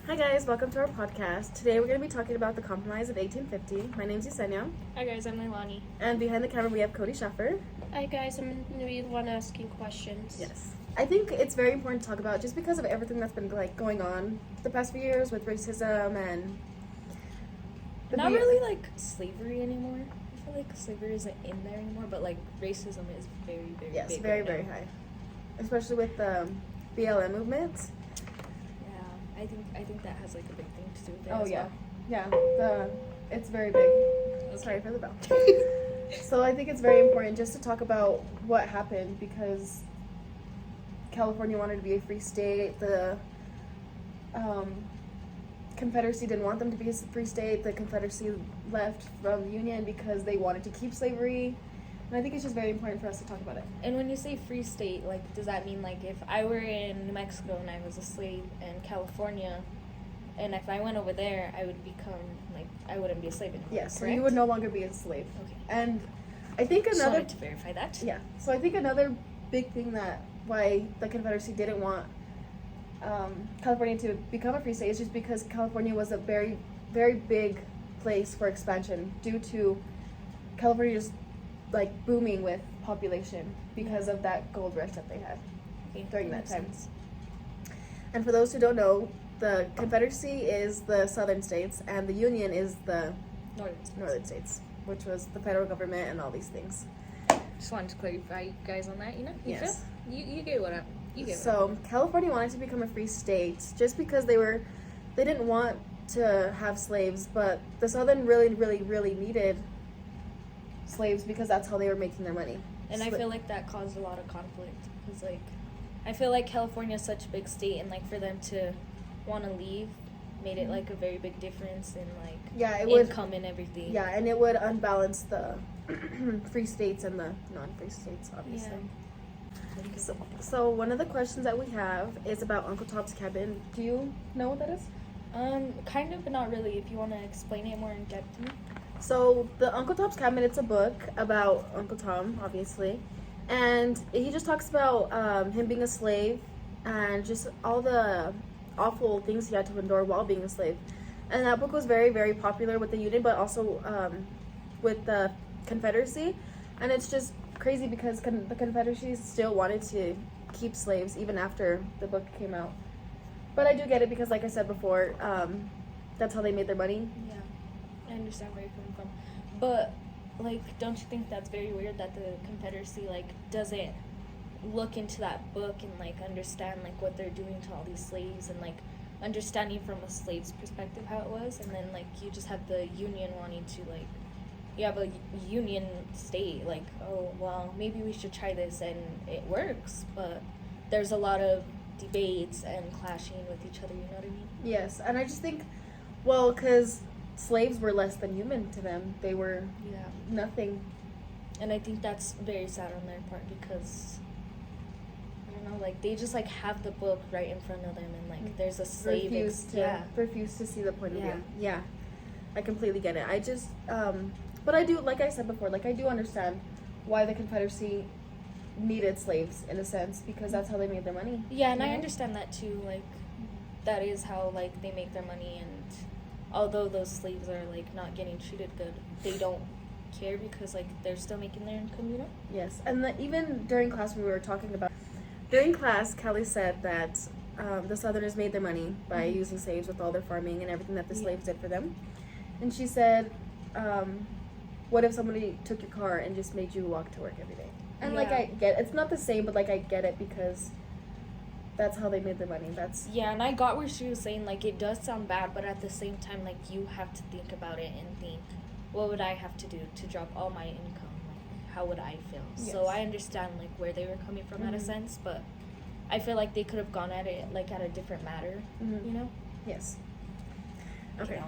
Hi guys, welcome to our podcast. Today we're going to be talking about the Compromise of 1850. My name's Yesenia. Hi guys, I'm Leilani. And behind the camera we have Cody Sheffer. Hi guys, I'm going to be the one asking questions. Yes. I think it's very important to talk about just because of everything that's been going on the past few years with racism and... Not really like slavery anymore. I feel like slavery isn't in there anymore, but like racism is very, very yes, big. very, right very now. high. Especially with the BLM movement. Yeah, I think that has like a big thing to do with it. Oh as yeah. well. Yeah, it's very big. Sorry for the bell. So I think it's very important just to talk about what happened because California wanted to be a free state. The Confederacy didn't want them to be a free state. The Confederacy left from the Union because they wanted to keep slavery. And I think it's just very important for us to talk about it. And when you say free state, like, does that mean like if I were in New Mexico and I was a slave in California, and if I went over there, I would become like I wouldn't be a slave anymore? Yes, so correct? you would no longer be a slave. Okay. And I think Just another wanted to verify that. Yeah. So I think another big thing that why the Confederacy didn't want California to become a free state is just because California was a very, very big place for expansion due to California just like booming with population because of that gold rush that they had Okay, during that makes time. sense. And for those who don't know, the Confederacy is the southern states and the Union is the northern states, which was the federal government and all these things. Just wanted to clarify you guys on that, you know? Yes. You get what you get. So California wanted to become a free state just because they didn't want to have slaves, but the Southern really needed slaves because that's how they were making their money. And I feel like that caused a lot of conflict because, like, I feel like California is such a big state, and like for them to want to leave made it like a very big difference in like income and everything. Yeah, and it would unbalance the free states and the non-free states, obviously. So one of the questions that we have is about Uncle Tom's Cabin. Do you know what that is? Kind of, but not really. If you want to explain it more in depth to me. So the Uncle Tom's Cabin, it's a book about Uncle Tom, obviously, and he just talks about him being a slave and just all the awful things he had to endure while being a slave. And that book was very, very popular with the Union, but also with the Confederacy. And it's just crazy because the Confederacy still wanted to keep slaves even after the book came out. But I do get it because, like I said before, that's how they made their money. Yeah, I understand where you're coming from, but like, don't you think that's very weird that the Confederacy like doesn't look into that book and like understand like what they're doing to all these slaves and like understanding from a slave's perspective how it was, and then like you just have the Union wanting to like. You have a Union state, like, oh, well, maybe we should try this, and it works, but there's a lot of debates and clashing with each other, you know what I mean? Yes, and I just think, well, because slaves were less than human to them. They were nothing. And I think that's very sad on their part because, I don't know, like, they just, like, have the book right in front of them, and, like, there's a slave. Refuse to see the point of view. Yeah, I completely get it. I just, but I do, like I said before, like, I do understand why the Confederacy needed slaves, in a sense, because that's how they made their money. Yeah, and I understand that, too. Like, that is how, like, they make their money, and although those slaves are, like, not getting treated good, they don't care because, like, they're still making their income, you know? Yes, and even during class when we were talking about... During class, Kelly said that the Southerners made their money by using slaves with all their farming and everything that the slaves did for them. And she said... what if somebody took your car and just made you walk to work every day? And like, I get it's not the same, but like I get it because that's how they made their money. And I got where she was saying like it does sound bad, but at the same time like you have to think about it and think, what would I have to do to drop all my income? Like, how would I feel? Yes. So I understand like where they were coming from at a sense, but I feel like they could have gone at it like at a different matter, you know? Yes. Okay.